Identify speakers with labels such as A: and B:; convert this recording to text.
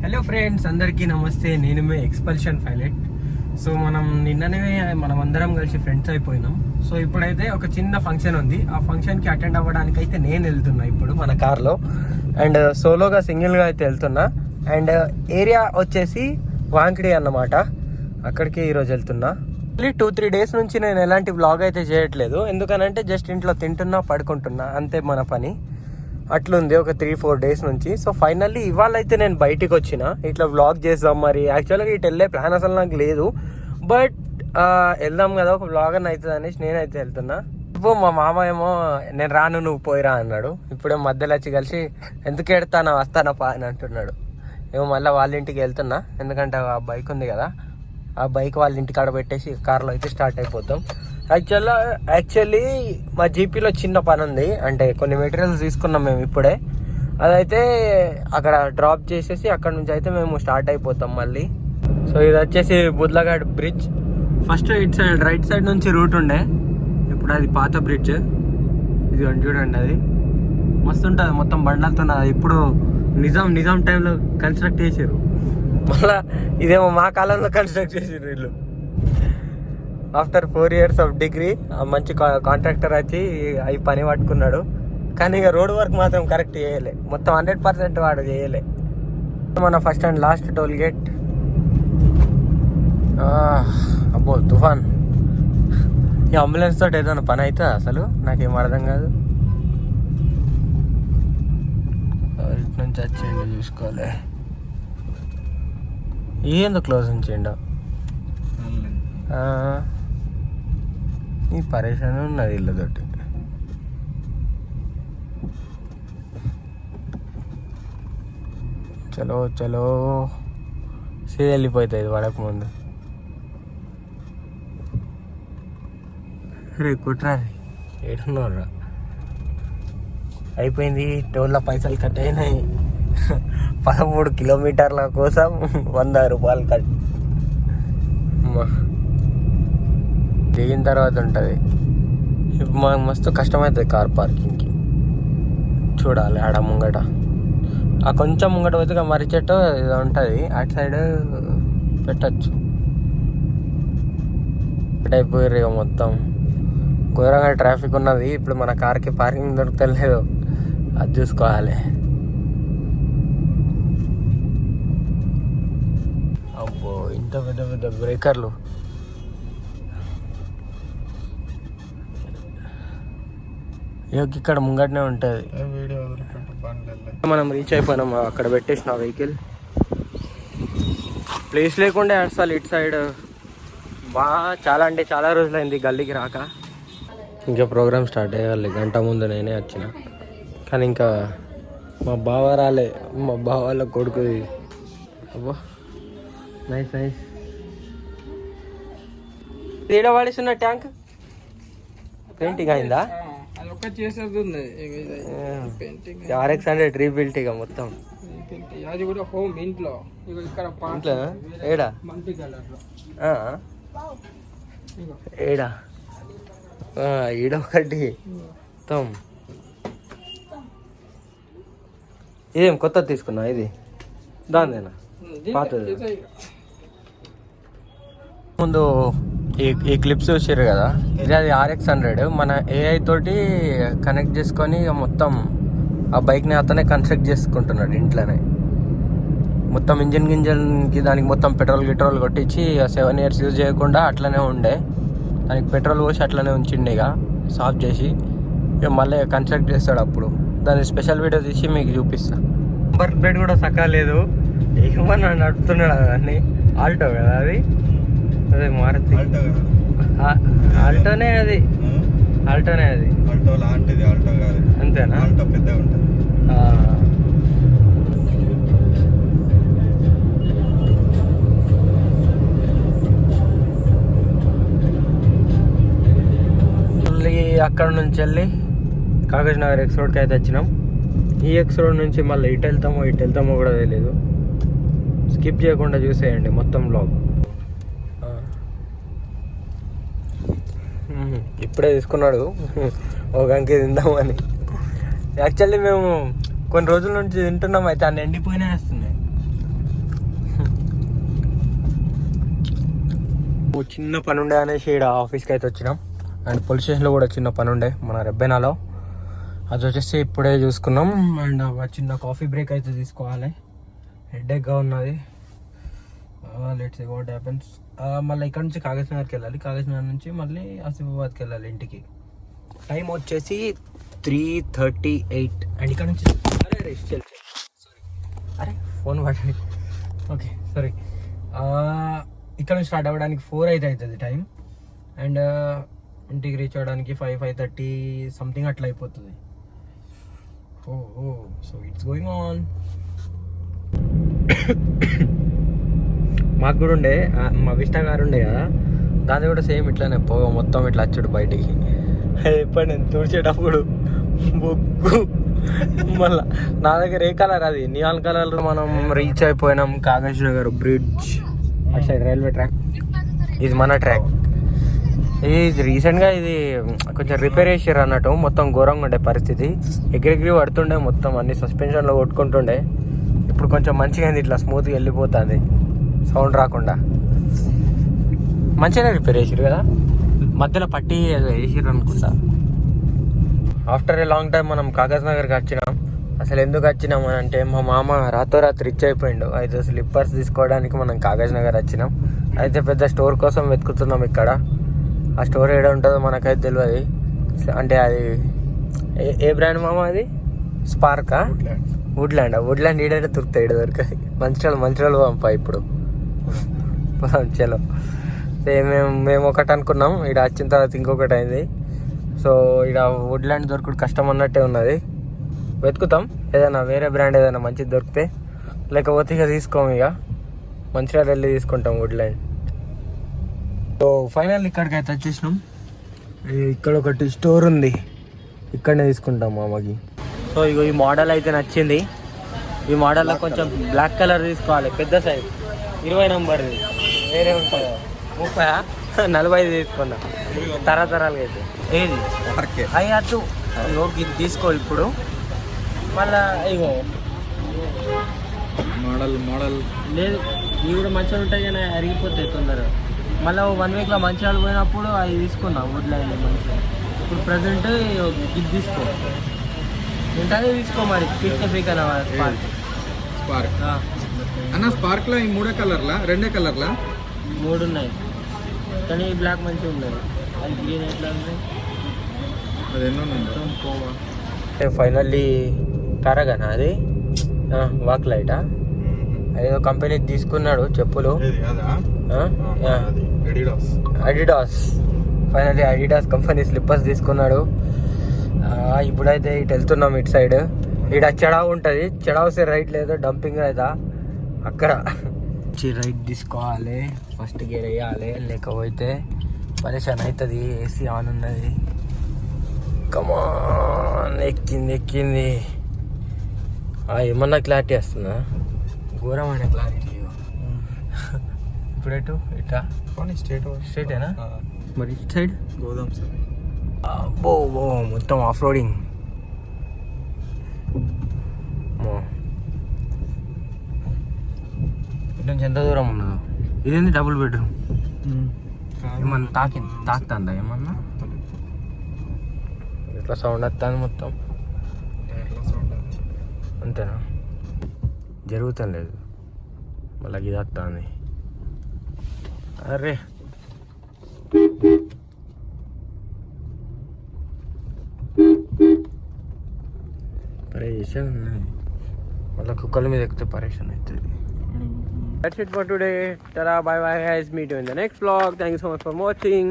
A: Hello friends, అందరికీ నమస్తే. నేను మీ ఎక్స్పల్షన్ పైలట్. సో నిన్ననే మనం అందరం కలిసి ఫ్రెండ్స్ అయిపోయినాం. సో ఇప్పుడైతే ఒక చిన్న ఫంక్షన్ ఉంది. ఆ ఫంక్షన్కి అటెండ్ అవ్వడానికి అయితే నేను వెళ్తున్నా ఇప్పుడు మన కార్లో. అండ్ సోలోగా సింగిల్గా అయితే వెళ్తున్నా. అండ్ ఏరియా వచ్చేసి వాంకిడి అన్నమాట. అక్కడికి ఈరోజు వెళ్తున్నా. 2-3 డేస్ నుంచి నేను ఎలాంటి వ్లాగ్ అయితే చేయట్లేదు. ఎందుకనంటే జస్ట్ ఇంట్లో తింటున్నా, పడుకుంటున్నా, అంతే మన పని. అట్లుంది ఒక 3-4 డేస్ నుంచి. సో ఫైనల్లీ ఇవాళ అయితే నేను బయటికి వచ్చిన, ఇట్లా వ్లాగ్ చేద్దాం. మరి యాక్చువల్గా ఇటు వెళ్ళే ప్లాన్ అసలు నాకు లేదు, బట్ వెళ్దాం కదా, ఒక వ్లాగ్ అని అవుతుంది అనేసి నేనైతే వెళ్తున్నా. ఇప్పుడు మా మామ ఏమో నేను రాను, నువ్వు పోయిరా అన్నాడు. ఇప్పుడే మధ్యలో వచ్చి కలిసి ఎందుకు ఎడతానా, వస్తానా పా అని అంటున్నాడు. ఏమో మళ్ళీ వాళ్ళ ఇంటికి వెళ్తున్నా, ఎందుకంటే ఆ బైక్ ఉంది కదా, ఆ బైక్ వాళ్ళ ఇంటికి ఆడ పెట్టేసి కార్లో అయితే స్టార్ట్ అయిపోతాం. యాక్చువల్లీ మా జీపీలో చిన్న పని ఉంది. అంటే కొన్ని మెటీరియల్స్ తీసుకున్నాం మేము ఇప్పుడే. అదైతే అక్కడ డ్రాప్ చేసేసి అక్కడ నుంచి అయితే మేము స్టార్ట్ అయిపోతాం మళ్ళీ. సో ఇది వచ్చేసి బుద్లఘాట్ బ్రిడ్జ్. ఫస్ట్ ఇటు సైడ్ రైట్ సైడ్ నుంచి రూట్ ఉండే, ఇప్పుడు అది పాత బ్రిడ్జ్. ఇది చూడండి, అది మస్తు ఉంటుంది, మొత్తం బండలతో. ఇప్పుడు నిజాం టైంలో కన్స్ట్రక్ట్ చేసారు. మళ్ళా ఇదేమో మా కాలంలో కన్స్ట్రక్ట్ చేసారు వీళ్ళు. ఆఫ్టర్ 4 years ఆఫ్ డిగ్రీ మంచి కాంట్రాక్టర్ వచ్చి అవి పని పట్టుకున్నాడు. కానీ ఇక రోడ్ వర్క్ మాత్రం కరెక్ట్ చేయలే, మొత్తం 100% వాడు చేయలే. మన first and last toll gate. అబ్బో తుఫాన్. ఈ అంబులెన్స్ తోటి ఏదైనా పని అవుతుందా అసలు? నాకేం అర్థం కాదు. ఇటు నుంచి వచ్చేయండి, చూసుకోవాలి. ఎందుకు క్లోజ్ ఉంచేయండి? ఈ పరేషాన్ ఉన్నది ఇళ్ళతోటి. చలో సీదా వెళ్ళిపోతుంది పడక ముందు. రే కుట్రా, ఏడున్నారా? అయిపోయింది, టోల్లో పైసలు కట్ అయినాయి. 13 కిలోమీటర్ల కోసం 100 రూపాయలు కట్. దిగిన తర్వాత ఉంటుంది. ఇప్పుడు మనకు మస్తు కష్టమవుతుంది కార్ పార్కింగ్కి. చూడాలి ఆడ ముంగట, ఆ కొంచెం ముంగట పోతే మర్రి చెట్టు ఇది ఉంటుంది, అటు సైడ్ పెట్టచ్చు. అయిపోయారు ఇక మొత్తం. ఘోరంగా ట్రాఫిక్ ఉన్నది. ఇప్పుడు మన కార్కి పార్కింగ్ దొరకలేదు, అది చూసుకోవాలి. అబ్బో ఇంత పెద్ద పెద్ద బ్రేకర్లు. ఇక్కడ ముంగటనే ఉంటుంది. మనం రీచ్ అయిపోయినాం, అక్కడ పెట్టేసిన వెహికల్. ప్లేస్ లేకుండా అసలు ఇటు సైడ్ చాలా రోజులైంది గల్లీకి రాక. ఇంకా ప్రోగ్రామ్ స్టార్ట్ అయ్యాలి, గంట ముందు నేనే వచ్చిన. కానీ ఇంకా మా బావ రాలే, మా బావ వాళ్ళ కొడుకు. అబ్బో నైస్. ఏడ వాడేస్తున్న ట్యాంక్ పెయింటింగ్ అయిందా? RX-100 రీబిల్ట్ ఇక మొత్తం.
B: అది కూడా హోమ్ ఇంట్లో.
A: ఏడా ఈడ ఒకటి మొత్తం. ఇదేం కొత్త తీసుకున్నా? ఇది దానిదేనా? పాతది. ముందు ఈ క్లిప్స్ చూసారు కదా, ఇది అది RX-100. మన AI తోటి కనెక్ట్ చేసుకొని మొత్తం ఆ బైక్ని అతనే కన్స్ట్రక్ట్ చేసుకుంటున్నాడు ఇంట్లోనే. మొత్తం ఇంజిన్కి దానికి మొత్తం పెట్రోల్ కొట్టించి 7 years యూజ్ చేయకుండా అట్లనే ఉండే, దానికి పెట్రోల్ పోసి అట్లనే ఉంచిండే. ఇక సాఫ్ చేసి ఇక మళ్ళీ కన్స్ట్రక్ట్ చేస్తాడు. అప్పుడు దాని స్పెషల్ వీడియో తీసి మీకు చూపిస్తా. నంబర్ ప్లేట్ కూడా సకాలేదు, ఏమన్నా నడుపుతున్నాడు అన్నీ. ఆల్టో కదా అది, అదే మారుతి ఆల్టోనే అది. అంతేనా? మళ్ళీ అక్కడ నుంచి వెళ్ళి కాగజ్ నగర్ ఎక్స్ రోడ్కి అయితే వచ్చినాం. ఈ ఎక్స్ రోడ్ నుంచి మళ్ళీ ఇటు వెళ్తామో కూడా తెలియదు. స్కిప్ చేయకుండా చూసేయండి మొత్తం బ్లాగ్. ఇప్పుడే తీసుకున్నాడు ఒక గంకి తిందామని. యాక్చువల్లీ మేము కొన్ని రోజుల నుంచి తింటున్నాం, అయితే అన్ని ఎండిపోయినా వేస్తున్నాయి. ఓ చిన్న పని ఉండే అనేసి ఇక్కడ ఆఫీస్కి అయితే వచ్చినాం. అండ్ పోలీస్ స్టేషన్లో కూడా చిన్న పని ఉండే మన రెబ్బెనాలో, అది వచ్చేసి ఇప్పుడే చూసుకున్నాం. అండ్ చిన్న కాఫీ బ్రేక్ అయితే తీసుకోవాలి, హెడ్ఏక్గా ఉన్నది. Let's see what happens. మళ్ళీ ఇక్కడ నుంచి కాగజ్ నగర్కి వెళ్ళాలి, కాగజ్ నగర్ నుంచి మళ్ళీ ఆసిఫాబాద్కి వెళ్ళాలి ఇంటికి. టైం వచ్చేసి 3:38. అండ్ ఇక్కడ నుంచి అరే ఫోన్ పడండి. Okay sorry. ఇక్కడ నుంచి స్టార్ట్ అవ్వడానికి 4 అయితే అవుతుంది టైం. అండ్ ఇంటికి రీచ్ అవ్వడానికి 5:30 సంథింగ్ అట్లా అయిపోతుంది. So it's going on. మాకు కూడా ఉండే మా విష్ణు గారు ఉండే కదా, దాని కూడా సేమ్ ఇట్లానే పొగ మొత్తం ఇట్లా వచ్చాడు బయటికి. ఎప్పుడు నేను తుడిచేటప్పుడు బొగ్గు. మళ్ళా నా దగ్గర ఏ కలర్ అది నియాన్ కలర్. మనం రీచ్ అయిపోయినాం కాగజ్ నగర్ బ్రిడ్జ్, అటు సైడ్ రైల్వే ట్రాక్. ఇది మన ట్రాక్. ఇది రీసెంట్గా ఇది కొంచెం రిపేర్ చేసారు అన్నట్టు, మొత్తం ఘోరంగా ఉండే పరిస్థితి. ఎగిరెగిరి పడుతుండే, మొత్తం అన్ని సస్పెన్షన్లో కొట్టుకుంటుండే. ఇప్పుడు కొంచెం మంచిగా అయింది, ఇట్లా స్మూత్గా వెళ్ళిపోతుంది, సౌండ్ రాకుండా. మంచిగానే రిపేర్ చేసారు కదా, మధ్యలో పట్టి వేసారు అనుకుంటా. ఆఫ్టర్ ఏ లాంగ్ టైం మనం కాగజ్ నగర్కి వచ్చినాం. అసలు ఎందుకు వచ్చినాం అని అంటే, మా మామ రాత్రి రిచ్ అయిపోయిండు. అయితే స్లిప్పర్స్ తీసుకోవడానికి మనం కాగజ్ నగర్ వచ్చినాం. అయితే పెద్ద స్టోర్ కోసం వెతుకుతున్నాం ఇక్కడ. ఆ స్టోర్ ఏడ ఉంటుందో మనకైతే తెలియదు. అంటే అది ఏ బ్రాండ్ మామ అది? స్పార్కా? వుడ్లాండ్ ఈడైతే దొరుకుతాయి, దొరకాయి. మంచిర్యాల పంపా ఇప్పుడు. చలో మేము ఒకటి అనుకున్నాం, ఇక్కడ వచ్చిన తర్వాత ఇంకొకటి అయింది. సో ఇక్కడ వుడ్లాండ్ దొరకడు కష్టం అన్నట్టే ఉన్నది. వెతుకుతాం ఏదైనా వేరే బ్రాండ్ ఏదైనా మంచిది దొరికితే, లేకపోతే ఇక తీసుకోము. ఇక మంచిర్యాల వెళ్ళి తీసుకుంటాం వుడ్లాండ్. సో ఫైనల్ ఇక్కడికి అయితే వచ్చేసినాం. ఇక్కడ ఒకటి స్టోర్ ఉంది, ఇక్కడనే తీసుకుంటాం మామకి. సో ఇగో ఈ మోడల్ అయితే నచ్చింది. ఈ మోడల్లో కొంచెం బ్లాక్ కలర్ తీసుకోవాలి, పెద్ద సైజ్, 20 నెంబర్ది. వేరే ఉంటుంది 30-45 తీసుకున్నా తరతరాలుగా అయితే. ఏది అయ్యూ ఇది తీసుకో ఇప్పుడు. మళ్ళా ఇగో మోడల్ లేదు, ఇవి కూడా మంచిగా ఉంటాయి కానీ అరిగిపోతాయి తొందరగా. మళ్ళీ 1 వీక్లో మంచిగా పోయినప్పుడు అవి తీసుకున్నా వుడ్లాండ్ మంచిగా. ఇప్పుడు ప్రజెంట్ ఇది తీసుకో, ఇంటనే తీసుకో మరి. స్పార్క్
B: అన్న, స్పార్క్ లో ఈ 3 కలర్లా 2 కలర్లా
A: 3 ఉన్నాయి, కానీ ఈ బ్లాక్ మంచిగా ఉన్నది. అది గ్రీన్ ఎట్లా ఉంది,
B: అది ఎన్నో.
A: ఫైనల్లీ కరగనా అది వాక్ లైటా ఏదో కంపెనీ తీసుకున్నాడు చెప్పులు. Adidas. Finally Adidas company slippers తీసుకున్నాడు. ఇప్పుడైతే ఇటు వెళ్తున్నాం ఇటు సైడ్. ఇక్కడ చెడావు ఉంటుంది, చెడావు సే రైట్ లేదు, డంపింగ్ అయితే అక్కడ రైట్ తీసుకోవాలి. ఫస్ట్ గేర్ వేయాలి, లేకపోతే పరేషాన్ అవుతుంది. ఏసీ ఆన్ ఉన్నది. కమాన్, ఎక్కింది. ఏమన్నా క్లారిటీ వస్తుందా? ఘోరమైన క్లారిటీ. ఇప్పుడు ఎటు ఇటా స్ట్రేటేనా మరి? ఇటు సైడ్
B: గోదాం సార్.
A: మొత్తం ఆఫ్ రోడింగ్. ఇటు నుంచి ఎంత దూరం ఉన్నదో. ఇదేంది డబుల్ బెడ్రూమ్? ఏమన్నా తాకుతుందా ఏమన్నా? ఇట్లా సౌండ్ వస్తుంది మొత్తం, అంతేనా? జరుగుతాం లేదు, మళ్ళీ ఇది వస్తుంది. అరే పరేషన్ ఉన్నది, మళ్ళీ కుక్కల మీద ఎక్కితే పరేషన్ అవుతుంది. That's it for today. Tada, bye bye guys. Meet you in the next vlog. Thank you so much for watching.